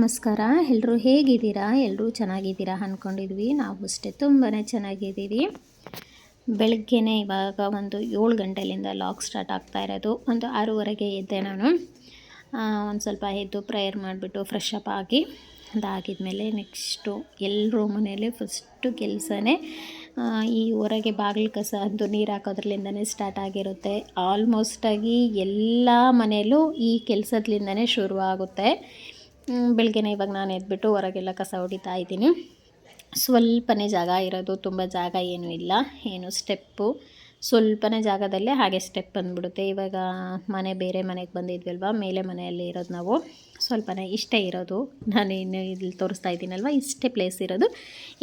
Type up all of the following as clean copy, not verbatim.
ನಮಸ್ಕಾರ. ಎಲ್ಲರೂ ಹೇಗಿದ್ದೀರಾ? ಎಲ್ಲರೂ ಚೆನ್ನಾಗಿದ್ದೀರಾ ಅಂದ್ಕೊಂಡಿದ್ವಿ. ನಾವು ಅಷ್ಟೇ ತುಂಬಾ ಚೆನ್ನಾಗಿದ್ದೀವಿ. ಬೆಳಗ್ಗೆನೇ ಇವಾಗ ಒಂದು 7 ಗಂಟೆಲಿಂದ ಲಾಗ್ ಸ್ಟಾರ್ಟ್ ಆಗ್ತಾ ಇರೋದು. ಒಂದು 6:30ಗೆ ಎದ್ದೆ ನಾನು. ಒಂದು ಸ್ವಲ್ಪ ಎದ್ದು ಪ್ರೇಯರ್ ಮಾಡಿಬಿಟ್ಟು ಫ್ರೆಶ್ ಅಪ್ ಆಗಿ ಅದಾಗಿದ್ಮೇಲೆ ನೆಕ್ಸ್ಟು ಎಲ್ಲರೂ ಮನೆಯಲ್ಲಿ ಫಸ್ಟು ಕೆಲಸನೇ ಈ ಹೊರಗೆ ಬಾಗಿಲು ಕಸ ಅದು ನೀರು ಹಾಕೋದ್ರಲ್ಲಿಂದನೇ ಸ್ಟಾರ್ಟ್ ಆಗಿರುತ್ತೆ. ಆಲ್ಮೋಸ್ಟಾಗಿ ಎಲ್ಲ ಮನೆಯಲ್ಲೂ ಈ ಕೆಲಸದ್ರಿಂದನೇ ಶುರುವಾಗುತ್ತೆ. ಬೆಳಗ್ಗೆನೇ ಇವಾಗ ನಾನು ಎದ್ಬಿಟ್ಟು ಹೊರಗೆಲ್ಲ ಕಸ ಹೊಡಿತಾ ಇದ್ದೀನಿ. ಸ್ವಲ್ಪನೇ ಜಾಗ ಇರೋದು, ತುಂಬ ಜಾಗ ಏನೂ ಇಲ್ಲ. ಏನು ಸ್ಟೆಪ್ಪು ಸ್ವಲ್ಪನೇ ಜಾಗದಲ್ಲೇ ಹಾಗೆ ಸ್ಟೆಪ್ ಬಂದುಬಿಡುತ್ತೆ. ಇವಾಗ ಬೇರೆ ಮನೆಗೆ ಬಂದಿದ್ವಲ್ವ, ಮೇಲೆ ಮನೆಯಲ್ಲಿ ಇರೋದು ನಾವು. ಸ್ವಲ್ಪನೇ ಇಷ್ಟೇ ಇರೋದು, ನಾನು ಇನ್ನು ಇಲ್ಲಿ ತೋರಿಸ್ತಾ ಇದ್ದೀನಲ್ವ, ಇಷ್ಟೇ ಪ್ಲೇಸ್ ಇರೋದು.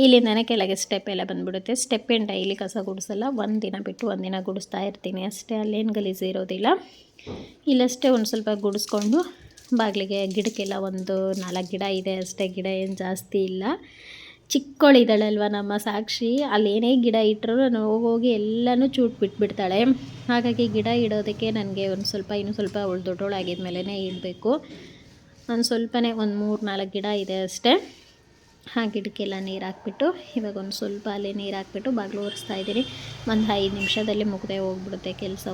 ಇಲ್ಲಿಂದನೇ ಕೆಳಗೆ ಸ್ಟೆಪ್ ಎಲ್ಲ ಬಂದುಬಿಡುತ್ತೆ. ಸ್ಟೆಪ್ ಏನು ಡೈಲಿ ಕಸ ಗುಡಿಸಲ್ಲ, ಒಂದು ದಿನ ಬಿಟ್ಟು ಒಂದು ದಿನ ಗುಡಿಸ್ತಾ ಇರ್ತೀನಿ ಅಷ್ಟೇ. ಅಲ್ಲೇನು ಗಲೀಜು ಇರೋದಿಲ್ಲ. ಇಲ್ಲಷ್ಟೇ ಒಂದು ಸ್ವಲ್ಪ ಗುಡಿಸ್ಕೊಂಡು ಬಾಗಿಲಿಗೆ ಗಿಡಕ್ಕೆಲ್ಲ ಒಂದು 4 ಗಿಡ ಇದೆ ಅಷ್ಟೇ. ಗಿಡ ಏನು ಜಾಸ್ತಿ ಇಲ್ಲ. ಚಿಕ್ಕವಳಿದ್ದಾಳಲ್ವ ನಮ್ಮ ಸಾಕ್ಷಿ, ಅಲ್ಲೇನೇ ಗಿಡ ಇಟ್ಟರು ನಾನು ಹೋಗಿ ಎಲ್ಲನೂ ಚೂಟ್ ಬಿಟ್ಬಿಡ್ತಾಳೆ. ಹಾಗಾಗಿ ಗಿಡ ಇಡೋದಕ್ಕೆ ನನಗೆ ಒಂದು ಸ್ವಲ್ಪ ಇನ್ನೂ ಸ್ವಲ್ಪ ಅವಳು ದೊಡ್ಡವಳಾಗಿದ್ಮೇಲೆ ಇಡಬೇಕು. ಒಂದು ಸ್ವಲ್ಪನೇ ಒಂದು 3-4 ಗಿಡ ಇದೆ ಅಷ್ಟೇ. ಆ ಗಿಡಕ್ಕೆಲ್ಲ ನೀರು ಹಾಕ್ಬಿಟ್ಟು ಇವಾಗ ಒಂದು ಸ್ವಲ್ಪ ಅಲ್ಲೇ ನೀರು ಹಾಕ್ಬಿಟ್ಟು ಬಾಗಿಲು ಒರೆಸ್ತಾ ಇದ್ದೀನಿ. ಒಂದು 5 ನಿಮಿಷದಲ್ಲಿ ಮುಗ್ದೇ ಹೋಗ್ಬಿಡುತ್ತೆ ಕೆಲಸ.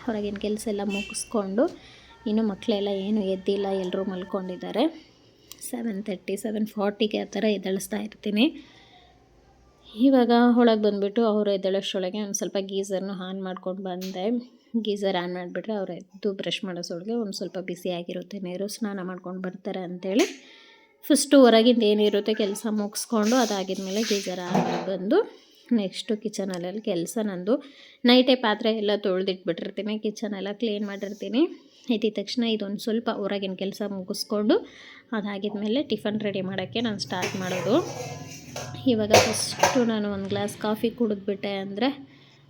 ಹೊರಗಿನ ಕೆಲಸ ಎಲ್ಲ ಮುಗಿಸ್ಕೊಂಡು, ಇನ್ನು ಮಕ್ಕಳೆಲ್ಲ ಏನೂ ಎದ್ದಿಲ್ಲ, ಎಲ್ಲರೂ ಮಲ್ಕೊಂಡಿದ್ದಾರೆ. 7:30 7:40ಗೆ ಆ ಥರ ಎದ್ದೇಳಿಸ್ತಾ ಇರ್ತೀನಿ. ಇವಾಗ ಒಳಗೆ ಬಂದುಬಿಟ್ಟು ಅವರು ಎದ್ದೇಳೋಷ್ಟರೊಳಗೆ ಒಂದು ಸ್ವಲ್ಪ ಗೀಝರ್ನು ಆನ್ ಮಾಡ್ಕೊಂಡು ಬಂದೆ. ಗೀಝರ್ ಆನ್ ಮಾಡಿಬಿಟ್ರೆ ಅವ್ರು ಎದ್ದು ಬ್ರಷ್ ಮಾಡೋಷ್ಟರೊಳಗೆ ಒಂದು ಸ್ವಲ್ಪ ಬಿಸಿಯಾಗಿರುತ್ತೆ ನೀರು, ಸ್ನಾನ ಮಾಡ್ಕೊಂಡು ಬರ್ತಾರೆ ಅಂಥೇಳಿ ಫಸ್ಟು ಹೊರಗಿಂದ ಏನಿರುತ್ತೆ ಕೆಲಸ ಮುಗಿಸ್ಕೊಂಡು ಅದಾಗಿದ್ಮೇಲೆ ಗೀಝರ್ ಆನ್ ಮಾಡಿ ಬಂದು ನೆಕ್ಸ್ಟು ಕಿಚನಲ್ಲಿ ಕೆಲಸ ನಂದು. ನೈಟೇ ಪಾತ್ರೆ ಎಲ್ಲ ತೊಳೆದಿಟ್ಬಿಟ್ಟಿರ್ತೀನಿ, ಕಿಚನೆಲ್ಲ ಕ್ಲೀನ್ ಮಾಡಿರ್ತೀನಿ. ಎದ್ದಿದ ತಕ್ಷಣ ಇದೊಂದು ಸ್ವಲ್ಪ ಹೊರಗಿನ ಕೆಲಸ ಮುಗಿಸ್ಕೊಂಡು ಅದಾಗಿದ್ಮೇಲೆ ಟಿಫನ್ ರೆಡಿ ಮಾಡೋಕ್ಕೆ ನಾನು ಸ್ಟಾರ್ಟ್ ಮಾಡೋದು. ಇವಾಗ ಫಸ್ಟು ನಾನು ಒಂದು ಗ್ಲಾಸ್ ಕಾಫಿ ಕುಡಿದ್ಬಿಟ್ಟೆ ಅಂದರೆ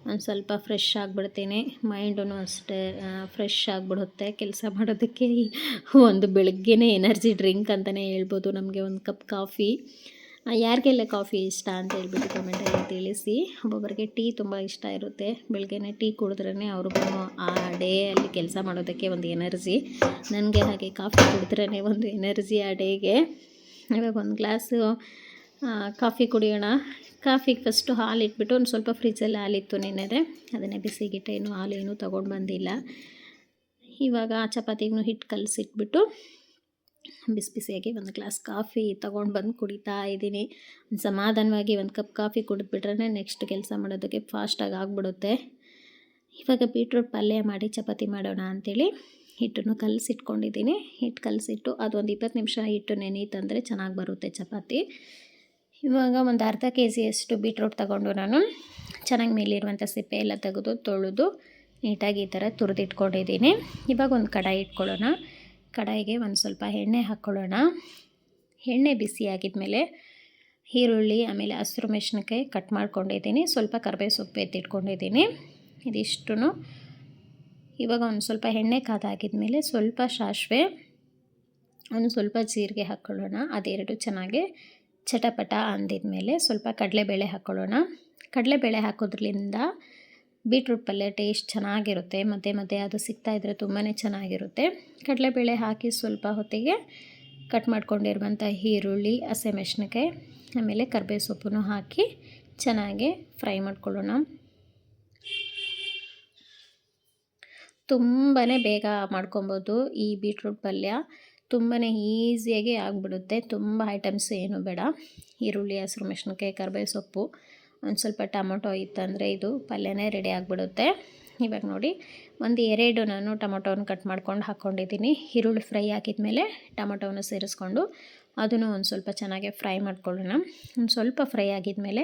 ಒಂದು ಸ್ವಲ್ಪ ಫ್ರೆಶ್ ಆಗಿಬಿಡ್ತೀನಿ. ಮೈಂಡೂ ಅಷ್ಟೇ ಫ್ರೆಶ್ ಆಗಿಬಿಡುತ್ತೆ. ಕೆಲಸ ಮಾಡೋದಕ್ಕೆ ಒಂದು ಬೆಳಗ್ಗೆನೇ ಎನರ್ಜಿ ಡ್ರಿಂಕ್ ಅಂತಲೇ ಹೇಳ್ಬೋದು ನಮಗೆ ಒಂದು ಕಪ್ ಕಾಫಿ. ಯಾರಿಗೆಲ್ಲ ಕಾಫಿ ಇಷ್ಟ ಅಂತ ಹೇಳ್ಬಿಟ್ಟು ಕಮೆಂಟಲ್ಲಿ ತಿಳಿಸಿ. ಒಬ್ಬೊಬ್ಬರಿಗೆ ಟೀ ತುಂಬ ಇಷ್ಟ ಇರುತ್ತೆ. ಬೆಳಗ್ಗೆನೇ ಟೀ ಕುಡಿದ್ರೇ ಅವ್ರಿಗೂ ಆ ಡೇ ಅಲ್ಲಿ ಕೆಲಸ ಮಾಡೋದಕ್ಕೆ ಒಂದು ಎನರ್ಜಿ. ನನಗೆ ಹಾಗೆ ಕಾಫಿ ಕುಡಿದ್ರೇ ಒಂದು ಎನರ್ಜಿ ಆ ಡೇಗೆ. ಇವಾಗ ಒಂದು ಗ್ಲಾಸು ಕಾಫಿ ಕುಡಿಯೋಣ. ಕಾಫಿಗೆ ಫಸ್ಟು ಹಾಲು ಇಟ್ಬಿಟ್ಟು ಒಂದು ಸ್ವಲ್ಪ ಫ್ರಿಜ್ಜಲ್ಲಿ ಹಾಲಿತ್ತು ನೆನೆದೆ, ಅದನ್ನೇ ಬಿಸಿಗಿಟ್ಟೆ. ಇನ್ನೂ ಹಾಲು ಏನೂ ತೊಗೊಂಡು ಬಂದಿಲ್ಲ. ಇವಾಗ ಚಪಾತಿಗೂ ಹಿಟ್ಟು ಕಲಸಿಟ್ಬಿಟ್ಟು ಬಿಸಿಯಾಗಿ ಒಂದು ಗ್ಲಾಸ್ ಕಾಫಿ ತೊಗೊಂಡು ಬಂದು ಕುಡಿತಾ ಇದ್ದೀನಿ. ಸಮಾಧಾನವಾಗಿ ಒಂದು ಕಪ್ ಕಾಫಿ ಕುಡಿದ್ಬಿಟ್ರೆ ನೆಕ್ಸ್ಟ್ ಕೆಲಸ ಮಾಡೋದಕ್ಕೆ ಫಾಸ್ಟಾಗಿ ಆಗಿಬಿಡುತ್ತೆ. ಇವಾಗ ಬೀಟ್ರೂಟ್ ಪಲ್ಯ ಮಾಡಿ ಚಪಾತಿ ಮಾಡೋಣ ಅಂಥೇಳಿ ಹಿಟ್ಟನ್ನು ಕಲಸಿಟ್ಕೊಂಡಿದ್ದೀನಿ. ಹಿಟ್ಟು ಕಲಸಿಟ್ಟು ಅದೊಂದು 20 ನಿಮಿಷ ಹಿಟ್ಟು ನೆನೀತಂದರೆ ಚೆನ್ನಾಗಿ ಬರುತ್ತೆ ಚಪಾತಿ. ಇವಾಗ ಒಂದು ಅರ್ಧ KGಯಷ್ಟು ಬೀಟ್ರೂಟ್ ತಗೊಂಡು ನಾನು ಚೆನ್ನಾಗಿ ಮೇಲಿರುವಂಥ ಸಿಪ್ಪೆ ಎಲ್ಲ ತೆಗೆದು ತೊಳೆದು ನೀಟಾಗಿ ಈ ಥರ ತುರಿದಿಟ್ಕೊಂಡಿದ್ದೀನಿ. ಇವಾಗ ಒಂದು ಕಡಾಯಿ ಇಟ್ಕೊಳ್ಳೋಣ. ಕಡಾಯಿಗೆ ಒಂದು ಸ್ವಲ್ಪ ಎಣ್ಣೆ ಹಾಕ್ಕೊಳ್ಳೋಣ. ಎಣ್ಣೆ ಬಿಸಿಯಾಗಿದ್ಮೇಲೆ ಈರುಳ್ಳಿ, ಆಮೇಲೆ ಹಸಿರು ಮೆಣಸಿನಕಾಯಿ ಕಟ್ ಮಾಡ್ಕೊಂಡಿದ್ದೀನಿ, ಸ್ವಲ್ಪ ಕರಿಬೇವು ಸೊಪ್ಪು ಎತ್ತಿಟ್ಕೊಂಡಿದ್ದೀನಿ. ಇದಿಷ್ಟು ಇವಾಗ ಒಂದು ಸ್ವಲ್ಪ ಎಣ್ಣೆ ಕಾದಾಗಿದ್ಮೇಲೆ ಸ್ವಲ್ಪ ಸಾಸಿವೆ, ಒಂದು ಸ್ವಲ್ಪ ಜೀರಿಗೆ ಹಾಕ್ಕೊಳ್ಳೋಣ. ಅದೆರಡು ಚೆನ್ನಾಗಿ ಚಟಪಟ ಅಂದಿದ್ಮೇಲೆ ಸ್ವಲ್ಪ ಕಡಲೆಬೇಳೆ ಹಾಕ್ಕೊಳ್ಳೋಣ. ಕಡಲೆಬೇಳೆ ಹಾಕೋದ್ರಿಂದ ಬೀಟ್ರೂಟ್ ಪಲ್ಯ ಟೇಸ್ಟ್ ಚೆನ್ನಾಗಿರುತ್ತೆ. ಮಧ್ಯೆ ಅದು ಸಿಗ್ತಾಯಿದ್ರೆ ತುಂಬಾ ಚೆನ್ನಾಗಿರುತ್ತೆ. ಕಡಲೆಬೇಳೆ ಹಾಕಿ ಸ್ವಲ್ಪ ಹೊತ್ತಿಗೆ ಕಟ್ ಮಾಡ್ಕೊಂಡಿರುವಂಥ ಈರುಳ್ಳಿ, ಹಸಿಮೆಣಸಿನಕಾಯಿ, ಆಮೇಲೆ ಕರಿಬೇವು ಸೊಪ್ಪನ್ನು ಹಾಕಿ ಚೆನ್ನಾಗಿ ಫ್ರೈ ಮಾಡ್ಕೊಳ್ಳೋಣ. ತುಂಬಾ ಬೇಗ ಮಾಡ್ಕೊಬೋದು ಈ ಬೀಟ್ರೂಟ್ ಪಲ್ಯ. ತುಂಬಾ ಈಸಿಯಾಗಿ ಆಗಿಬಿಡುತ್ತೆ. ತುಂಬ ಐಟಮ್ಸ್ ಏನು ಬೇಡ. ಈರುಳ್ಳಿ, ಹಸಿರು ಮೆಣಸಿನಕಾಯಿ, ಕರಿಬೇವು ಸೊಪ್ಪು, ಒಂದು ಸ್ವಲ್ಪ ಟೊಮೊಟೊ ಇತ್ತಂದರೆ ಇದು ಪಲ್ಯನೇ ರೆಡಿ ಆಗಿಬಿಡುತ್ತೆ. ಇವಾಗ ನೋಡಿ, ಒಂದು 2 ನಾನು ಟೊಮೊಟೊನ ಕಟ್ ಮಾಡ್ಕೊಂಡು ಹಾಕ್ಕೊಂಡಿದ್ದೀನಿ. ಈರುಳ್ಳಿ ಫ್ರೈ ಹಾಕಿದ್ಮೇಲೆ ಟೊಮೊಟೊವನ್ನು ಸೇರಿಸ್ಕೊಂಡು ಅದನ್ನು ಒಂದು ಸ್ವಲ್ಪ ಚೆನ್ನಾಗಿ ಫ್ರೈ ಮಾಡ್ಕೊಳ್ಳೋಣ. ಒಂದು ಸ್ವಲ್ಪ ಫ್ರೈ ಆಗಿದ್ಮೇಲೆ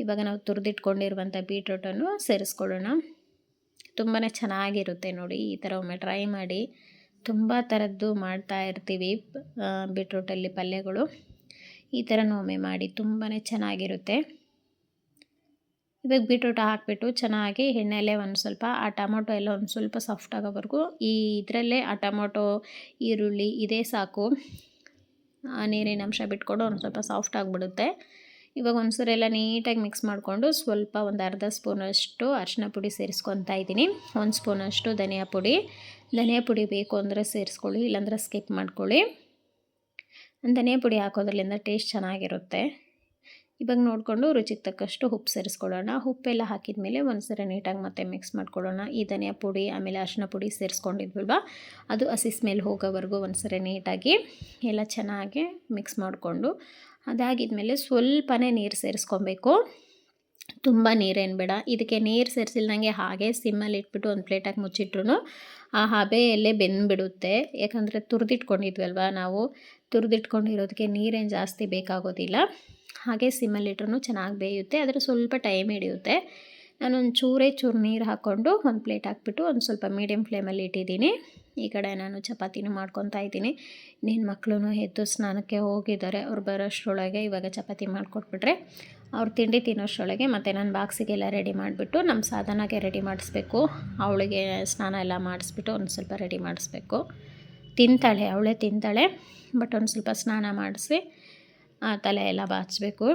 ಇವಾಗ ನಾವು ತುರಿದಿಟ್ಕೊಂಡಿರುವಂಥ ಬೀಟ್ರೂಟನ್ನು ಸೇರಿಸ್ಕೊಳ್ಳೋಣ. ತುಂಬಾ ಚೆನ್ನಾಗಿರುತ್ತೆ ನೋಡಿ. ಈ ಥರ ಒಮ್ಮೆ ಟ್ರೈ ಮಾಡಿ. ತುಂಬ ಥರದ್ದು ಮಾಡ್ತಾ ಇರ್ತೀವಿ ಬೀಟ್ರೂಟಲ್ಲಿ ಪಲ್ಯಗಳು. ಈ ಥರನೂ ಒಮ್ಮೆ ಮಾಡಿ, ತುಂಬಾ ಚೆನ್ನಾಗಿರುತ್ತೆ. ಇವಾಗ ಬೀಟ್ರೂಟ್ ಹಾಕಿಬಿಟ್ಟು ಚೆನ್ನಾಗಿ ಎಣ್ಣೆಯಲ್ಲೇ ಒಂದು ಸ್ವಲ್ಪ ಆ ಟೊಮೊಟೊ ಎಲ್ಲ ಒಂದು ಸ್ವಲ್ಪ ಸಾಫ್ಟ್ ಆಗೋವರೆಗೂ ಇದರಲ್ಲೇ ಆ ಟೊಮೊಟೊ, ಈರುಳ್ಳಿ ಇದೇ ಸಾಕು. ನೀರಿನ ಅಂಶ ಬಿಟ್ಕೊಂಡು ಒಂದು ಸ್ವಲ್ಪ ಸಾಫ್ಟ್ ಆಗಿಬಿಡುತ್ತೆ. ಇವಾಗ ಒಂದ್ಸರಿ ಎಲ್ಲ ನೀಟಾಗಿ ಮಿಕ್ಸ್ ಮಾಡಿಕೊಂಡು ಸ್ವಲ್ಪ ಒಂದು ಅರ್ಧ ಸ್ಪೂನಷ್ಟು ಅರಿಶಿನ ಪುಡಿ ಸೇರಿಸ್ಕೊತಾ ಇದ್ದೀನಿ. 1 ಸ್ಪೂನಷ್ಟು ಧನಿಯಾ ಪುಡಿ ಬೇಕು ಅಂದರೆ ಸೇರಿಸ್ಕೊಳ್ಳಿ, ಇಲ್ಲಾಂದರೆ ಸ್ಕಿಪ್ ಮಾಡ್ಕೊಳ್ಳಿ. ಧನಿಯಾ ಪುಡಿ ಹಾಕೋದ್ರಿಂದ ಟೇಸ್ಟ್ ಚೆನ್ನಾಗಿರುತ್ತೆ. ಇವಾಗ ನೋಡಿಕೊಂಡು ರುಚಿಗೆ ತಕ್ಕಷ್ಟು ಉಪ್ಪು ಸೇರಿಸ್ಕೊಳ್ಳೋಣ. ಉಪ್ಪೆಲ್ಲ ಹಾಕಿದ ಮೇಲೆ ಒಂದ್ಸರಿ ನೀಟಾಗಿ ಮತ್ತೆ ಮಿಕ್ಸ್ ಮಾಡ್ಕೊಳ್ಳೋಣ. ಈ ಧನಿಯಾ ಪುಡಿ ಆಮೇಲೆ ಅರಿಶಿನ ಪುಡಿ ಸೇರಿಸ್ಕೊಂಡಿದ್ವಲ್ವ, ಅದು ಹಸಿ ಸ್ಮೆಲ್ ಹೋಗೋವರೆಗೂ ಒಂದ್ಸರಿ ನೀಟಾಗಿ ಎಲ್ಲ ಚೆನ್ನಾಗಿ ಮಿಕ್ಸ್ ಮಾಡಿಕೊಂಡು, ಅದಾಗಿದ್ಮೇಲೆ ಸ್ವಲ್ಪನೇ ನೀರು ಸೇರಿಸ್ಕೊಬೇಕು. ತುಂಬ ನೀರೇನು ಬೇಡ. ಇದಕ್ಕೆ ನೀರು ಸೇರಿಸಿಲ್ದಂಗೆ ಹಾಗೆ ಸಿಮ್ಮಲ್ಲಿ ಇಟ್ಬಿಟ್ಟು ಒಂದು ಪ್ಲೇಟಾಗಿ ಮುಚ್ಚಿಟ್ರು ಆ ಹಬೆಯಲ್ಲೇ ಬೆಂದುಬಿಡುತ್ತೆ. ಯಾಕಂದರೆ ತುರಿದಿಟ್ಕೊಂಡಿದ್ವಲ್ವ, ನಾವು ತುರಿದಿಟ್ಕೊಂಡಿರೋದಕ್ಕೆ ನೀರೇನು ಜಾಸ್ತಿ ಬೇಕಾಗೋದಿಲ್ಲ. ಹಾಗೆ ಸಿಮ್ಮಲ್ಲಿಟ್ರೂ ಚೆನ್ನಾಗಿ ಬೇಯುತ್ತೆ, ಆದರೆ ಸ್ವಲ್ಪ ಟೈಮ್ ಹಿಡಿಯುತ್ತೆ. ನಾನೊಂದು ಚೂರು ನೀರು ಹಾಕ್ಕೊಂಡು ಒಂದು ಪ್ಲೇಟ್ ಹಾಕ್ಬಿಟ್ಟು ಒಂದು ಸ್ವಲ್ಪ ಮೀಡಿಯಮ್ ಫ್ಲೇಮಲ್ಲಿ ಇಟ್ಟಿದ್ದೀನಿ. ಈ ಕಡೆ ನಾನು ಚಪಾತಿನೂ ಮಾಡ್ಕೊತಾ ಇದ್ದೀನಿ. ನಿನ್ನ ಮಕ್ಕಳು ಎದ್ದು ಸ್ನಾನಕ್ಕೆ ಹೋಗಿದ್ದಾರೆ. ಅವ್ರು ಬರೋಷ್ಟರೊಳಗೆ ಇವಾಗ ಚಪಾತಿ ಮಾಡಿಕೊಟ್ಬಿಟ್ರೆ ಅವ್ರು ತಿಂಡಿ ತಿನ್ನೋಷ್ಟರೊಳಗೆ ಮತ್ತು ನಾನು ಬಾಕ್ಸಿಗೆಲ್ಲ ರೆಡಿ ಮಾಡಿಬಿಟ್ಟು ನಮ್ಮ ಸಾಧನಕ್ಕೆ ರೆಡಿ ಮಾಡಿಸ್ಬೇಕು. ಅವಳಿಗೆ ಸ್ನಾನ ಎಲ್ಲ ಮಾಡಿಸ್ಬಿಟ್ಟು ಒಂದು ಸ್ವಲ್ಪ ರೆಡಿ ಮಾಡಿಸ್ಬೇಕು. ತಿಂತಾಳೆ, ಅವಳೇ ತಿಂತಾಳೆ, ಬಟ್ ಒಂದು ಸ್ವಲ್ಪ ಸ್ನಾನ ಮಾಡಿಸಿ ತಲೆ ಎಲ್ಲ ಬಾಚಬೇಕು.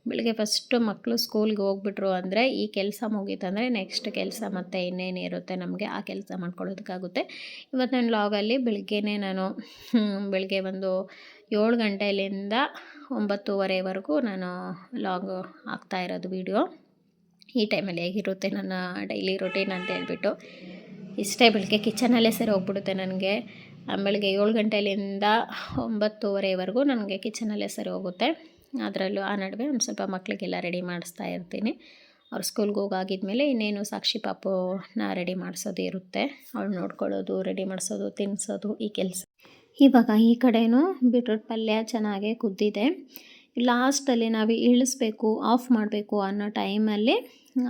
ಬೆಳಗ್ಗೆ ಫಸ್ಟು ಮಕ್ಕಳು ಸ್ಕೂಲ್ಗೆ ಹೋಗ್ಬಿಟ್ರು ಅಂದರೆ ಈ ಕೆಲಸ ಮುಗೀತಂದರೆ ನೆಕ್ಸ್ಟ್ ಕೆಲಸ ಮತ್ತು ಇನ್ನೇನು ಇರುತ್ತೆ ನಮಗೆ, ಆ ಕೆಲಸ ಮಾಡ್ಕೊಳ್ಳೋದಕ್ಕಾಗುತ್ತೆ. ಇವತ್ತು ನನ್ನ ಲಾಗಲ್ಲಿ ಬೆಳಗ್ಗೆನೇ ನಾನು ಬೆಳಗ್ಗೆ ಒಂದು 7 ಗಂಟೆಯಿಂದ 9:30ವರೆಗೂ ನಾನು ಲಾಗ್ ಹಾಕ್ತಾಯಿರೋದು ವೀಡಿಯೋ. ಈ ಟೈಮಲ್ಲಿ ಹೇಗಿರುತ್ತೆ ನನ್ನ ಡೈಲಿ ರೊಟೀನ್ ಅಂತ ಹೇಳ್ಬಿಟ್ಟು ಇಷ್ಟೇ. ಬೆಳಗ್ಗೆ ಕಿಚನಲ್ಲೇ ಸರಿ ಹೋಗ್ಬಿಡುತ್ತೆ ನನಗೆ. ಬೆಳಗ್ಗೆ 7 ಗಂಟೆಯಿಂದ 9:30ವರೆಗೂ ನನಗೆ ಕಿಚನಲ್ಲೇ ಸರಿ ಹೋಗುತ್ತೆ. ಅದರಲ್ಲೂ ಆ ನಡುವೆ ಒಂದು ಸ್ವಲ್ಪ ಮಕ್ಕಳಿಗೆಲ್ಲ ರೆಡಿ ಮಾಡಿಸ್ತಾ ಇರ್ತೀನಿ. ಅವ್ರು ಸ್ಕೂಲ್ಗೆ ಹೋಗಾಗಿದ್ಮೇಲೆ ಇನ್ನೇನು ಸಾಕ್ಷಿ ಪಾಪುನ ರೆಡಿ ಮಾಡಿಸೋದು ಇರುತ್ತೆ. ಅವಳು ನೋಡ್ಕೊಳ್ಳೋದು, ರೆಡಿ ಮಾಡಿಸೋದು, ತಿನ್ನಿಸೋದು ಈ ಕೆಲಸ. ಇವಾಗ ಈ ಕಡೆಯೂ ಬೀಟ್ರೂಟ್ ಪಲ್ಯ ಚೆನ್ನಾಗೇ ಕುದ್ದಿದೆ. ಲಾಸ್ಟಲ್ಲಿ ನಾವು ಇಳಿಸ್ಬೇಕು, ಆಫ್ ಮಾಡಬೇಕು ಅನ್ನೋ ಟೈಮಲ್ಲಿ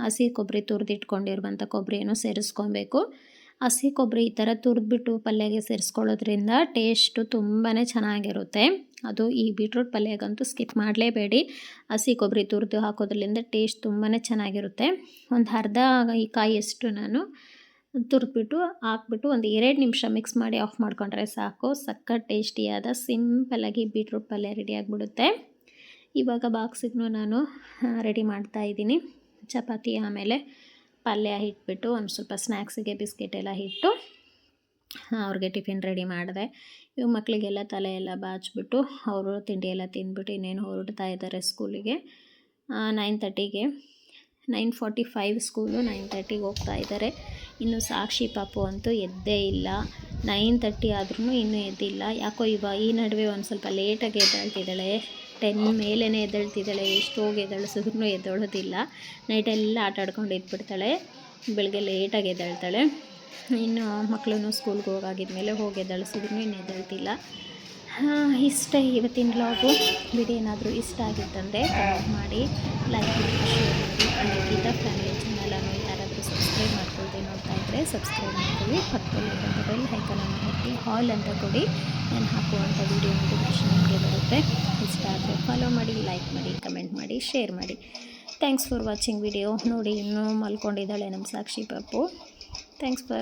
ಹಸಿ ಕೊಬ್ಬರಿ ತುರಿದಿಟ್ಕೊಂಡಿರುವಂಥ ಕೊಬ್ಬರಿಯನ್ನು ಸೇರಿಸ್ಕೊಬೇಕು. ಹಸಿ ಕೊಬ್ಬರಿ ಈ ಥರ ತುರಿದ್ಬಿಟ್ಟು ಪಲ್ಯಗೆ ಸೇರಿಸ್ಕೊಳ್ಳೋದ್ರಿಂದ ಟೇಸ್ಟು ತುಂಬಾ ಚೆನ್ನಾಗಿರುತ್ತೆ. ಅದು ಈ ಬೀಟ್ರೂಟ್ ಪಲ್ಯಗಂತೂ ಸ್ಕಿಪ್ ಮಾಡಲೇಬೇಡಿ. ಹಸಿ ಕೊಬ್ಬರಿ ತುರಿದು ಹಾಕೋದ್ರಿಂದ ಟೇಸ್ಟ್ ತುಂಬಾ ಚೆನ್ನಾಗಿರುತ್ತೆ. ಒಂದು ಅರ್ಧ ಈ ಕಾಯಿಯಷ್ಟು ನಾನು ತುರಿದ್ಬಿಟ್ಟು ಹಾಕ್ಬಿಟ್ಟು ಒಂದು 2 ನಿಮಿಷ ಮಿಕ್ಸ್ ಮಾಡಿ ಆಫ್ ಮಾಡ್ಕೊಂಡ್ರೆ ಸಾಕು. ಸಖತ್ ಟೇಸ್ಟಿಯಾದ ಸಿಂಪಲ್ಲಾಗಿ ಬೀಟ್ರೂಟ್ ಪಲ್ಯ ರೆಡಿ ಆಗಿಬಿಡುತ್ತೆ. ಇವಾಗ ಬಾಕ್ಸಿಗೂ ನಾನು ರೆಡಿ ಮಾಡ್ತಾಯಿದ್ದೀನಿ. ಚಪಾತಿ ಆಮೇಲೆ ಪಲ್ಯ ಇಟ್ಬಿಟ್ಟು ಒಂದು ಸ್ವಲ್ಪ ಸ್ನ್ಯಾಕ್ಸಿಗೆ ಬಿಸ್ಕೆಟ್ ಎಲ್ಲ ಇಟ್ಟು ಅವ್ರಿಗೆ ಟಿಫಿನ್ ರೆಡಿ ಮಾಡಿದೆ. ಇವಾಗ ಮಕ್ಕಳಿಗೆಲ್ಲ ತಲೆ ಎಲ್ಲ ಬಾಚಿಬಿಟ್ಟು ಅವರು ತಿಂಡಿ ಎಲ್ಲ ತಿಂದ್ಬಿಟ್ಟು ಇನ್ನೇನು ಹೊರಡ್ತಾ ಇದ್ದಾರೆ ಸ್ಕೂಲಿಗೆ. 9:30ಗೆ 9:45 ಸ್ಕೂಲು, 9:30ಗೆ ಹೋಗ್ತಾ ಇದ್ದಾರೆ. ಇನ್ನು ಸಾಕ್ಷಿ ಪಾಪು ಅಂತೂ ಎದ್ದೇ ಇಲ್ಲ. 9:30 ಆದ್ರೂ ಇನ್ನೂ ಎದ್ದಿಲ್ಲ. ಯಾಕೋ ಈ ನಡುವೆ ಒಂದು ಸ್ವಲ್ಪ ಲೇಟಾಗಿ ಎದ್ದೇಳ್ತಿದ್ದಾಳೆ. 10 ಮೇಲೇ ಎದ್ದೇಳ್ತಿದ್ದಾಳೆ. ಎಷ್ಟು ಹೋಗಿ ಎದ್ದೇಳಿಸಿದ್ರೂ ಎದ್ದೇಳೋದಿಲ್ಲ. ನೈಟೆಲ್ಲ ಆಟ ಆಡ್ಕೊಂಡು ಇದ್ಬಿಡ್ತಾಳೆ. ಬೆಳಗ್ಗೆ ಲೇಟಾಗಿ ಎದ್ದೇಳ್ತಾಳೆ. ಇನ್ನು ಮಕ್ಕಳು ಸ್ಕೂಲ್ಗೆ ಹೋಗಾಗಿದ್ಮೇಲೆ ಹೋಗಿ ಎದ್ದೇಳಿಸಿದ್ರೂ ಇನ್ನು ಎದ್ದೇಳ್ತಿಲ್ಲ. ಇಷ್ಟೇ ಇವತ್ತಿನ ವ್ಲಾಗು. ವಿಡಿಯೋ ಏನಾದರೂ ಇಷ್ಟ ಆಗಿತ್ತಂದರೆ ಕಮೆಂಟ್ ಮಾಡಿ, ಲೈಕ್ ಮಾಡಿ, ಶೇರ್ ಮಾಡಿ. ಹಾಗೆ ಗೀತಾ ಫ್ಯಾಮಿಲಿ ಚಾನಲನ್ನು ಯಾರಾದರೂ ಸಬ್ಸ್ಕ್ರೈಬ್ ಮಾಡ್ಕೊಳ್ದೆ ನೋಡ್ತಾ ಇದ್ದರೆ ಸಬ್ಸ್ಕ್ರೈಬ್ ಮಾಡ್ಕೊಳ್ಳಿ. ಪಕ್ಕದಲ್ಲಿ ಬೆಲ್ ಐಕನನ್ನು ಹಾಕಿ ಹಾಲ್ ಅಂತ ಕೊಡಿ. ನಾನು ಹಾಕುವಂಥ ವೀಡಿಯೋ ನೋಟಿಫಿಕೇಷನ್ ನಿಮಗೆ ಬರುತ್ತೆ. ಇಷ್ಟ ಆದರೆ ಫಾಲೋ ಮಾಡಿ, ಲೈಕ್ ಮಾಡಿ, ಕಮೆಂಟ್ ಮಾಡಿ, ಶೇರ್ ಮಾಡಿ. Thanks for watching video. ನೋಡಿ ಇನ್ನೂ ಮಲ್ಕೊಂಡಿದ್ದಾಳೆ ನಮ್ಮ ಸಾಕ್ಷಿ ಪಾಪು. Thanks for